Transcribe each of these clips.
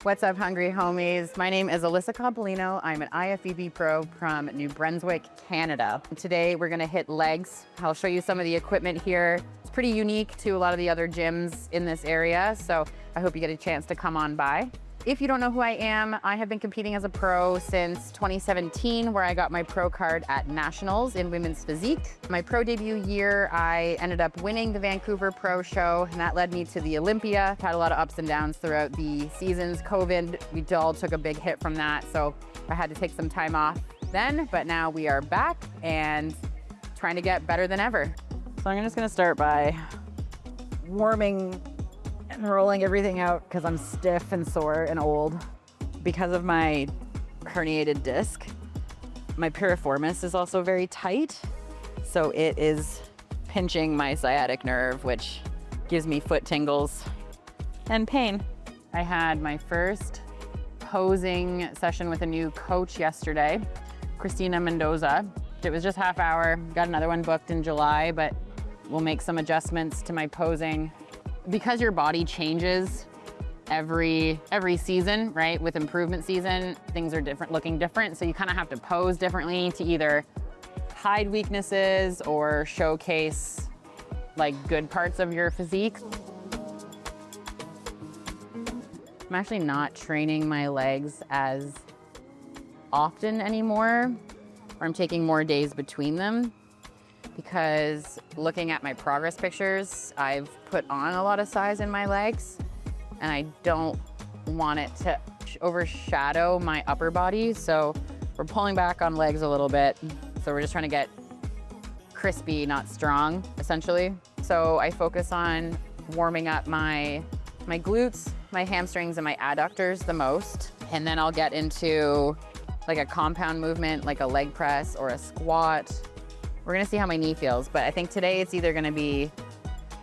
What's up, hungry homies? My name is Alyssa Coppolino. I'm an IFBB pro from New Brunswick, Canada. Today, we're gonna hit legs. I'll show you some of the equipment here. It's pretty unique to a lot of the other gyms in this area, so I hope you get a chance to come on by. If you don't know who I am, I have been competing as a pro since 2017, where I got my pro card at Nationals in women's physique. My pro debut year, I ended up winning the Vancouver Pro Show, and that led me to the Olympia. Had a lot of ups and downs throughout the seasons. COVID, we all took a big hit from that, so I had to take some time off then, but now we are back and trying to get better than ever. So I'm just gonna start by warming and rolling everything out because I'm stiff and sore and old. Because of my herniated disc, my piriformis is also very tight. So it is pinching my sciatic nerve, which gives me foot tingles and pain. I had my first posing session with a new coach yesterday, Christina Mendoza. It was just half hour. Got another one booked in July, but we'll make some adjustments to my posing. Because your body changes every season, right? With improvement season, things are different, looking different. So you kind of have to pose differently to either hide weaknesses or showcase like good parts of your physique. I'm actually not training my legs as often anymore, or I'm taking more days between them. Because looking at my progress pictures, I've put on a lot of size in my legs, and I don't want it to overshadow my upper body. So we're pulling back on legs a little bit. So we're just trying to get crispy, not strong, essentially. So I focus on warming up my glutes, my hamstrings, and my adductors the most. And then I'll get into like a compound movement, like a leg press or a squat. We're gonna see how my knee feels, but I think today it's either gonna be,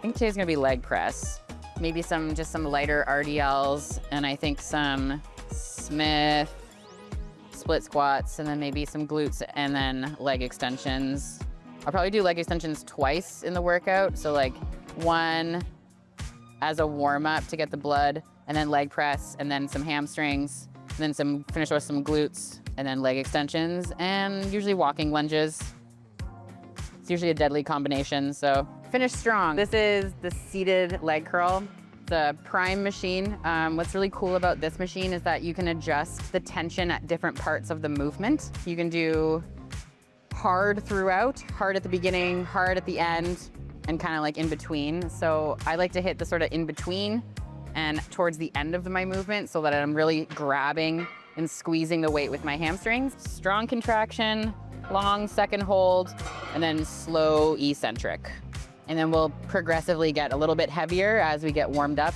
today's gonna be leg press. Maybe just some lighter RDLs, and I think some Smith split squats, and then maybe some glutes, and then leg extensions. I'll probably do leg extensions twice in the workout. So like one as a warm up to get the blood, and then leg press, and then some hamstrings, and then finish with some glutes, and then leg extensions, and usually walking lunges. It's usually a deadly combination, so finish strong. This is the seated leg curl, the Prime machine. What's really cool about this machine is that you can adjust the tension at different parts of the movement. You can do hard throughout, hard at the beginning, hard at the end, and kind of like in between. So I like to hit the sort of in between and towards the end of my movement so that I'm really grabbing and squeezing the weight with my hamstrings. Strong contraction, long second hold, and then slow eccentric. And then we'll progressively get a little bit heavier as we get warmed up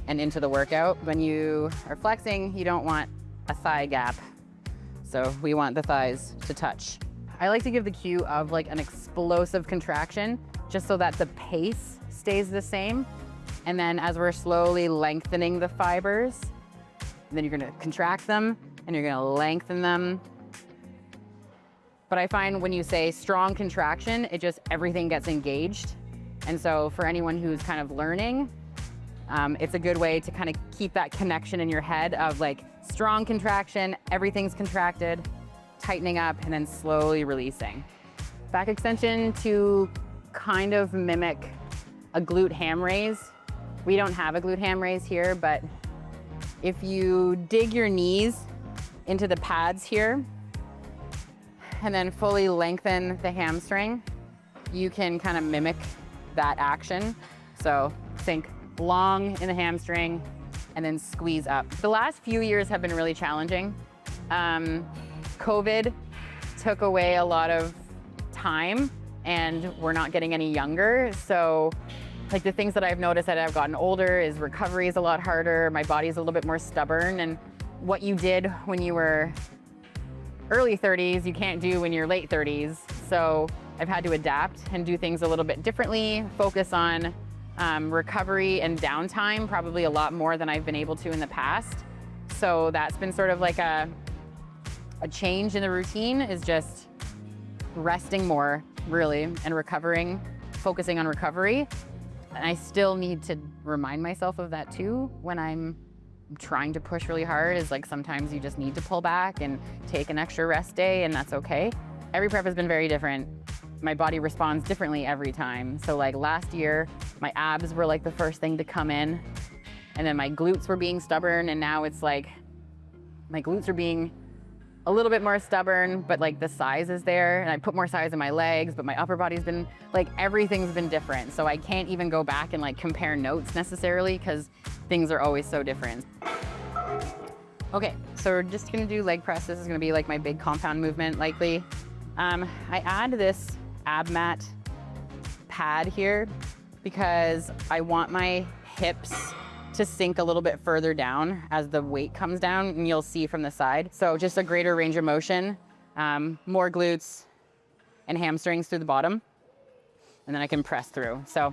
and into the workout. When you are flexing, you don't want a thigh gap. So we want the thighs to touch. I like to give the cue of like an explosive contraction, just so that the pace stays the same. And then as we're slowly lengthening the fibers, then you're gonna contract them and you're gonna lengthen them. But I find when you say strong contraction, everything gets engaged. And so for anyone who's kind of learning, it's a good way to kind of keep that connection in your head of like strong contraction, everything's contracted, tightening up, and then slowly releasing. Back extension to kind of mimic a glute ham raise. We don't have a glute ham raise here, but if you dig your knees into the pads here, and then fully lengthen the hamstring, you can kind of mimic that action. So think long in the hamstring and then squeeze up. The last few years have been really challenging. COVID took away a lot of time and we're not getting any younger. So like the things that I've noticed that I've gotten older is recovery is a lot harder. My body's a little bit more stubborn, and what you did when you were early 30s, you can't do when you're late 30s. So I've had to adapt and do things a little bit differently, focus on recovery and downtime, probably a lot more than I've been able to in the past. So that's been sort of like a change in the routine, is just resting more, really, and recovering, focusing on recovery. And I still need to remind myself of that too when I'm trying to push really hard is like sometimes you just need to pull back and take an extra rest day, and that's okay. Every prep has been very different. My body responds differently every time. So like last year, my abs were like the first thing to come in, and then my glutes were being stubborn, and now it's like my glutes are being a little bit more stubborn, but like the size is there, and I put more size in my legs, but my upper body's been, like everything's been different. So I can't even go back and like compare notes necessarily because things are always so different. Okay, so we're just gonna do leg press. This is gonna be like my big compound movement likely. I add this ab mat pad here because I want my hips to sink a little bit further down as the weight comes down, and you'll see from the side. So just a greater range of motion, more glutes and hamstrings through the bottom, and then I can press through. So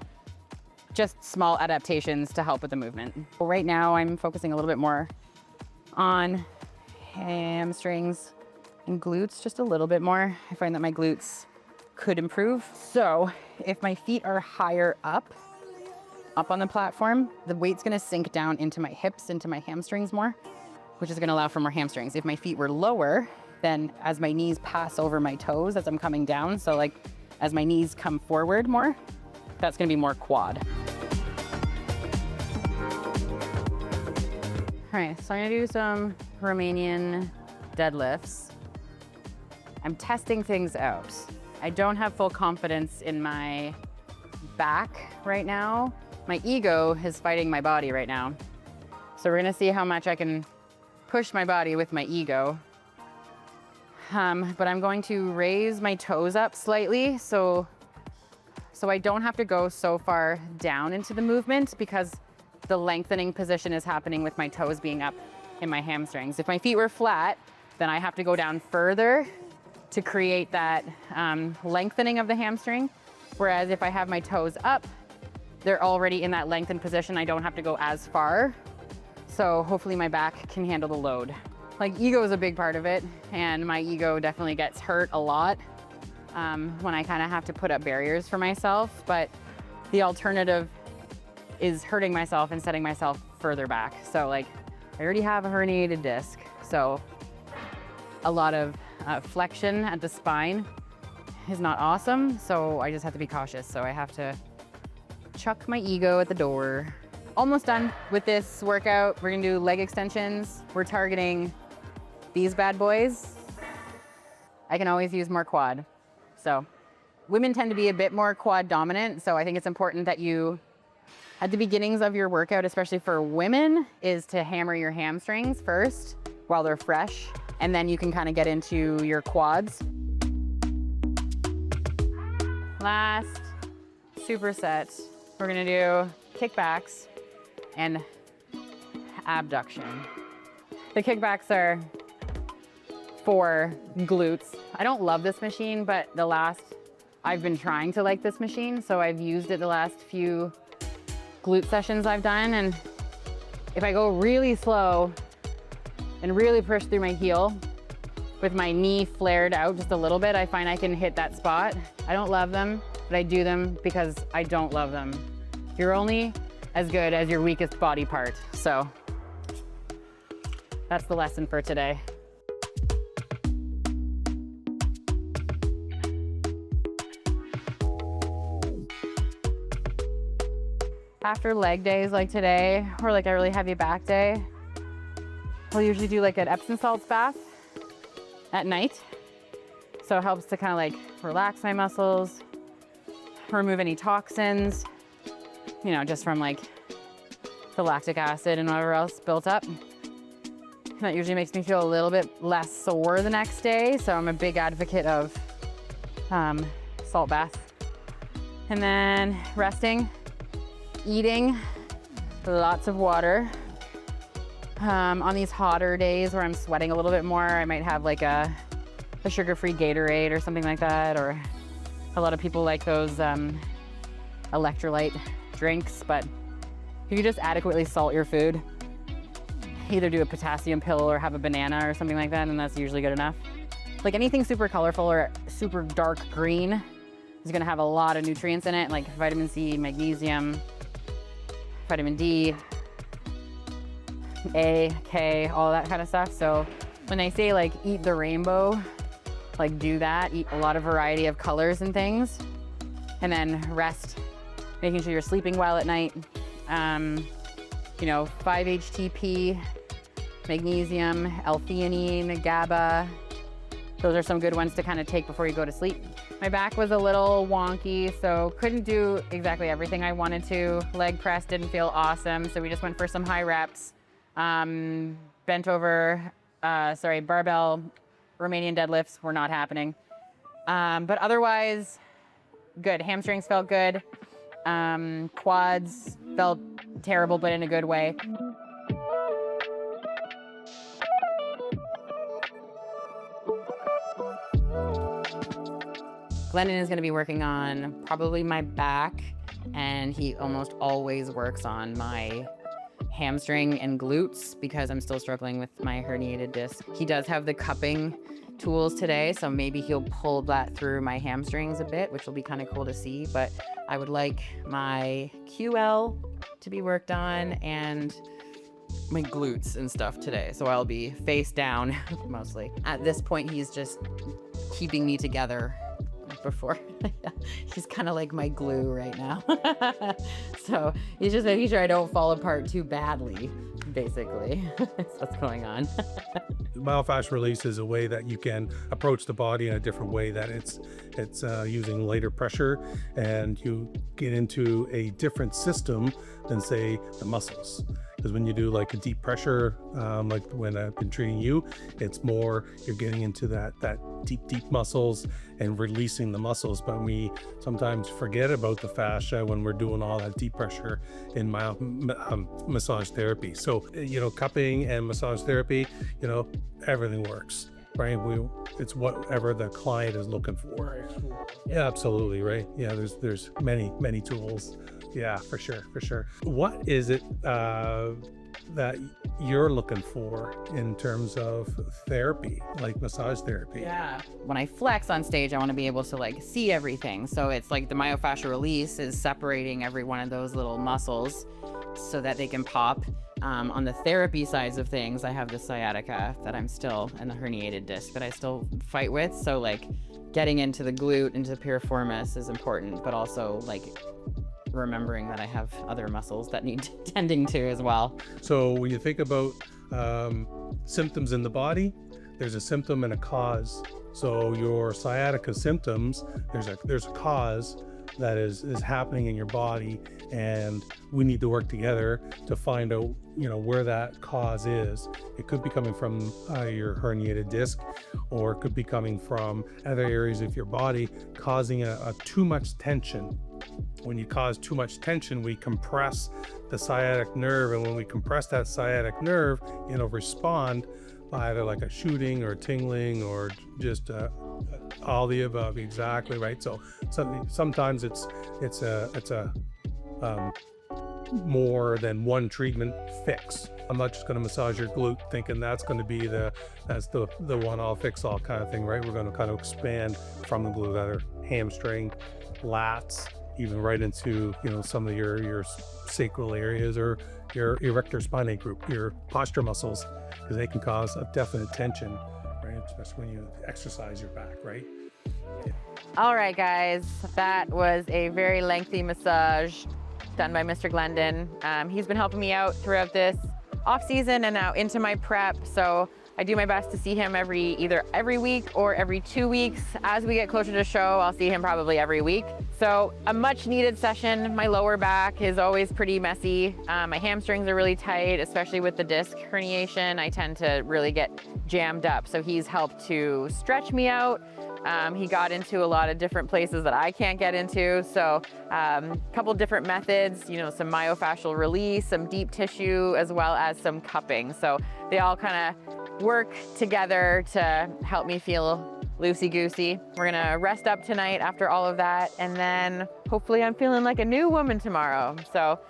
just small adaptations to help with the movement. Right now I'm focusing a little bit more on hamstrings and glutes, just a little bit more. I find that my glutes could improve. So if my feet are higher up on the platform, the weight's gonna sink down into my hips, into my hamstrings more, which is gonna allow for more hamstrings. If my feet were lower, then as my knees pass over my toes as I'm coming down, so like as my knees come forward more, that's gonna be more quad. All right, so I'm gonna do some Romanian deadlifts. I'm testing things out. I don't have full confidence in my back right now. My ego is fighting my body right now. So we're gonna see how much I can push my body with my ego. But I'm going to raise my toes up slightly so I don't have to go so far down into the movement, because the lengthening position is happening with my toes being up in my hamstrings. If my feet were flat, then I have to go down further to create that lengthening of the hamstring. Whereas if I have my toes up, they're already in that lengthened position. I don't have to go as far. So hopefully my back can handle the load. Like ego is a big part of it, and my ego definitely gets hurt a lot when I kind of have to put up barriers for myself. But the alternative is hurting myself and setting myself further back. So like I already have a herniated disc, so a lot of flexion at the spine is not awesome. So I just have to be cautious. So I have to chuck my ego at the door. Almost done with this workout. We're gonna do leg extensions. We're targeting these bad boys. I can always use more quad. So women tend to be a bit more quad dominant. So I think it's important that you, at the beginnings of your workout, especially for women, is to hammer your hamstrings first while they're fresh. And then you can kind of get into your quads. Last superset, we're gonna do kickbacks and abduction. The kickbacks are for glutes. I don't love this machine, but I've been trying to like this machine, so I've used it the last few glute sessions I've done, and if I go really slow and really push through my heel with my knee flared out just a little bit, I find I can hit that spot. I don't love them, but I do them because I don't love them. You're only as good as your weakest body part. So that's the lesson for today. After leg days like today, or like a really heavy back day, I'll usually do like an Epsom salts bath at night. So it helps to kind of like relax my muscles, remove any toxins, you know, just from like the lactic acid and whatever else built up. And that usually makes me feel a little bit less sore the next day. So I'm a big advocate of salt baths. And then resting, eating lots of water. On these hotter days where I'm sweating a little bit more, I might have like a sugar-free Gatorade or something like that, or a lot of people like those electrolyte drinks, but if you just adequately salt your food, either do a potassium pill or have a banana or something like that, and that's usually good enough. Like anything super colorful or super dark green is gonna have a lot of nutrients in it, like vitamin C, magnesium, vitamin D, A, K, all that kind of stuff. So when they say like eat the rainbow, like do that, eat a lot of variety of colors and things, and then rest, making sure you're sleeping well at night. You know, 5-HTP, magnesium, L-theanine, GABA. Those are some good ones to kind of take before you go to sleep. My back was a little wonky, so couldn't do exactly everything I wanted to. Leg press didn't feel awesome, so we just went for some high reps. Bent over, barbell Romanian deadlifts were not happening. But otherwise, good. Hamstrings felt good. Quads felt terrible, but in a good way. Glendon is going to be working on probably my back, and he almost always works on my hamstring and glutes because I'm still struggling with my herniated disc. He does have the cupping tools today, so maybe he'll pull that through my hamstrings a bit, which will be kind of cool to see. But I would like my QL to be worked on and my glutes and stuff today. So I'll be face down mostly. At this point, he's just keeping me together before. He's kind of like my glue right now. So he's just making sure I don't fall apart too badly, basically. That's what's going on. Myofascial release is a way that you can approach the body in a different way, that it's using lighter pressure, and you get into a different system than, say, the muscles. Because when you do like a deep pressure, like when I've been treating you, it's more, you're getting into that deep muscles and releasing the muscles. But we sometimes forget about the fascia when we're doing all that deep pressure in massage therapy. So, you know, cupping and massage therapy, you know, everything works, right? It's whatever the client is looking for. Yeah, absolutely, right? Yeah, there's many tools. Yeah, for sure. What is it that you're looking for in terms of therapy, like massage therapy? Yeah. When I flex on stage, I want to be able to like see everything. So it's like the myofascial release is separating every one of those little muscles so that they can pop. On the therapy sides of things, I have the sciatica that I'm still, and the herniated disc that I still fight with. So like getting into the glute, into the piriformis is important, but also like remembering that I have other muscles that need tending to as well. So when you think about symptoms in the body, there's a symptom and a cause. So your sciatica symptoms, there's a cause that is happening in your body, and we need to work together to find out, you know, where that cause is. It could be coming from your herniated disc, or it could be coming from other areas of your body causing a too much tension. When you cause too much tension, we compress the sciatic nerve, and when we compress that sciatic nerve, it'll respond by either like a shooting or tingling or just all the above. Exactly right. So sometimes it's a more than one treatment fix. I'm not just going to massage your glute thinking that's going to be the one all fix all kind of thing, right? We're going to kind of expand from the glute, either hamstring, lats, even right into, you know, some of your sacral areas or your erector spinae group, your posture muscles, because they can cause a definite tension, right? Especially when you exercise your back, right? Yeah. All right, guys, that was a very lengthy massage done by Mr. Glendon. He's been helping me out throughout this off season and now into my prep. So I do my best to see him either every week or every 2 weeks. As we get closer to show, I'll see him probably every week. So a much needed session. My lower back is always pretty messy. My hamstrings are really tight, especially with the disc herniation. I tend to really get jammed up. So he's helped to stretch me out. He got into a lot of different places that I can't get into. So a couple different methods, you know, some myofascial release, some deep tissue, as well as some cupping. So they all kind of work together to help me feel loosey-goosey. We're gonna rest up tonight after all of that, and then hopefully I'm feeling like a new woman tomorrow. So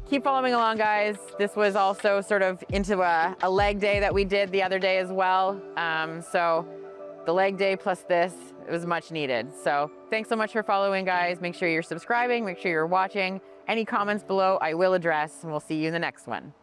keep following along, guys. This was also sort of into a leg day that we did the other day as well. So the leg day plus this, it was much needed. So thanks so much for following, guys. Make sure you're subscribing, make sure you're watching. Any comments below, I will address, and we'll see you in the next one.